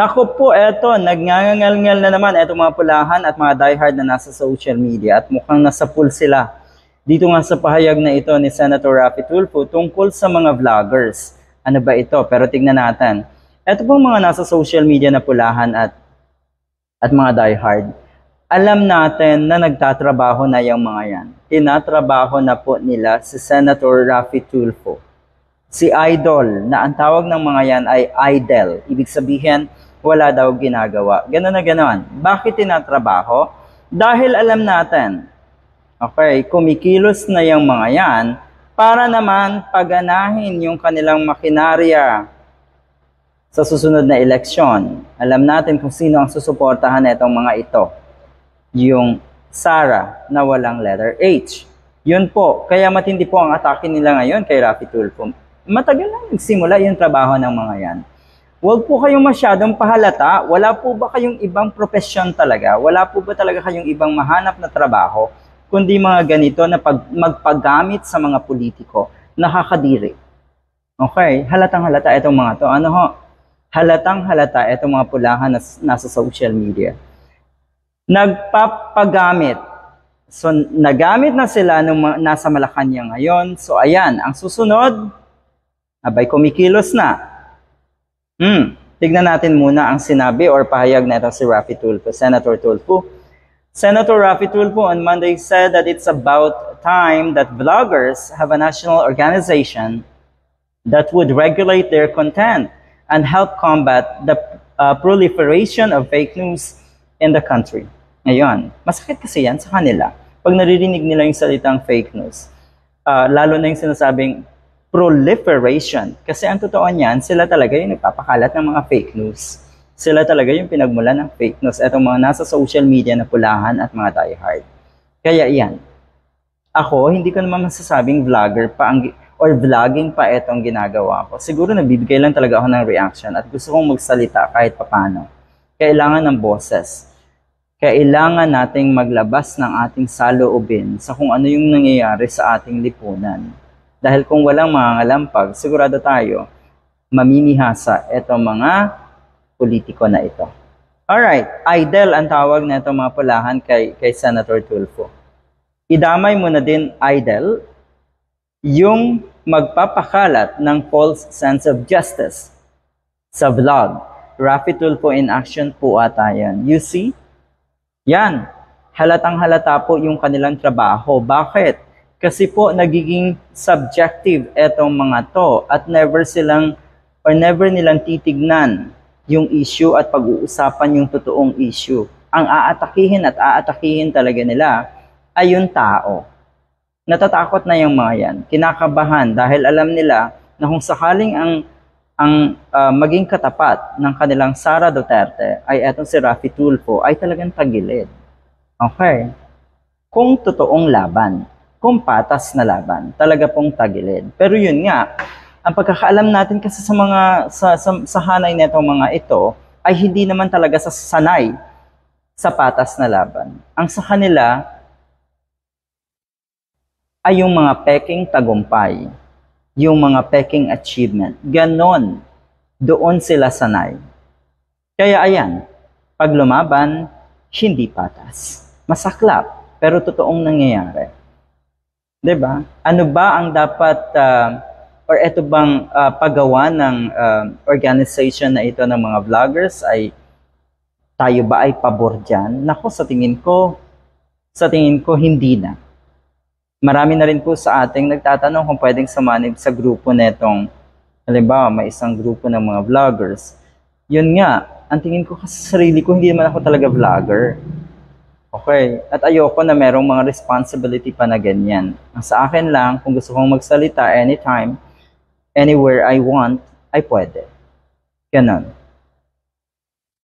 Ako po, eto, nagngangal-ngal na naman etong mga pulahan at mga diehard na nasa social media at mukhang nasa pool sila. Dito nga sa pahayag na ito ni Senator Raffy Tulfo tungkol sa mga vloggers. Ano ba ito? Pero tignan natin. Ito pong mga nasa social media na pulahan at mga diehard. Alam natin na nagtatrabaho na yung mga yan. Tinatrabaho na po nila si Senator Raffy Tulfo. Si Idol, na ang tawag ng mga yan ay idle. Ibig sabihin, wala daw ginagawa. Ganon na ganon. Bakit tinatrabaho? Dahil alam natin, okay, kumikilos na yung mga yan para naman paganahin yung kanilang makinarya sa susunod na eleksyon. Alam natin kung sino ang susuportahan na itong mga ito. Yung Sara na walang letter H. Yun po. Kaya matindi po ang atake nila ngayon kay Raffy Tulfo. Matagal na nagsimula yung trabaho ng mga yan. Huwag po kayong masyadong pahalata. Wala po ba kayong ibang profesyon talaga? Wala po ba talaga kayong ibang mahanap na trabaho? Kundi mga ganito na magpagamit sa mga politiko. Nakakadiri. Okay? Halatang halata itong mga to. Ano ho? Halatang halata itong mga pulahan na nasa social media. Nagpapagamit. So, nagamit na sila nung nasa Malacanang ngayon. So, ayan. Ang susunod, abay kumikilos na. Tignan natin muna ang sinabi or pahayag na ito si Raffy Tulfo, Senator Tulfo. Senator Raffy Tulfo on Monday said that it's about time that vloggers have a national organization that would regulate their content and help combat the proliferation of fake news in the country. Ngayon, masakit kasi yan sa kanila. Pag naririnig nila yung salitang fake news, lalo na yung sinasabing proliferation. Kasi ang totoo niyan, sila talaga yung nagpapakalat ng mga fake news. Sila talaga yung pinagmulan ng fake news. Itong mga nasa social media na pulahan at mga diehard. Kaya yan. Ako, hindi ko naman masasabing vlogger pa or vlogging pa itong ginagawa ko. Siguro nabibigay lang talaga ako ng reaction at gusto kong magsalita kahit papano. Kailangan ng boses. Kailangan nating maglabas ng ating saloobin sa kung ano yung nangyayari sa ating lipunan. Dahil kung walang mangangalampag, sigurado tayo, mamimihasa itong mga politiko na ito. Alright, idle ang tawag na itong mga pulahan kay Senator Tulfo. Idamay mo na din idle yung magpapakalat ng false sense of justice sa vlog. Raffy Tulfo in action po ata yan. You see? Yan. Halatang halata po yung kanilang trabaho. Bakit? Kasi po nagiging subjective etong mga to at never nilang titignan yung issue at pag-uusapan yung totoong issue. Ang aatakihin talaga nila ay yung tao. Natatakot na yung mga yan. Kinakabahan dahil alam nila na kung sakaling ang maging katapat ng kanilang Sara Duterte ay etong si Raffy Tulfo ay talagang tagilid. Okay? Kung totoong laban. Kung patas na laban, talaga pong tagilid. Pero yun nga, ang pagkakaalam natin kasi sa hanay netong mga ito ay hindi naman talaga sanay sa patas na laban. Ang sa kanila ay yung mga peking tagumpay, yung mga peking achievement. Ganon, doon sila sanay. Kaya ayan, pag lumaban, hindi patas. Masaklap, pero totoong nangyayari. Diba? Ano ba ang dapat or ito bang paggawa ng organization na ito ng mga vloggers ay tayo ba ay pabor dyan? Nako, sa tingin ko hindi na. Marami na rin po sa ating nagtatanong kung pwedeng samanib sa grupo netong, halimbawa may isang grupo ng mga vloggers. Yun nga, ang tingin ko kasi sa sarili ko, hindi naman ako talaga vlogger. Okay, at ayoko na merong mga responsibility pa na ganyan. Ang sa akin lang, kung gusto kong magsalita anytime, anywhere I want, ay pwede. Ganon.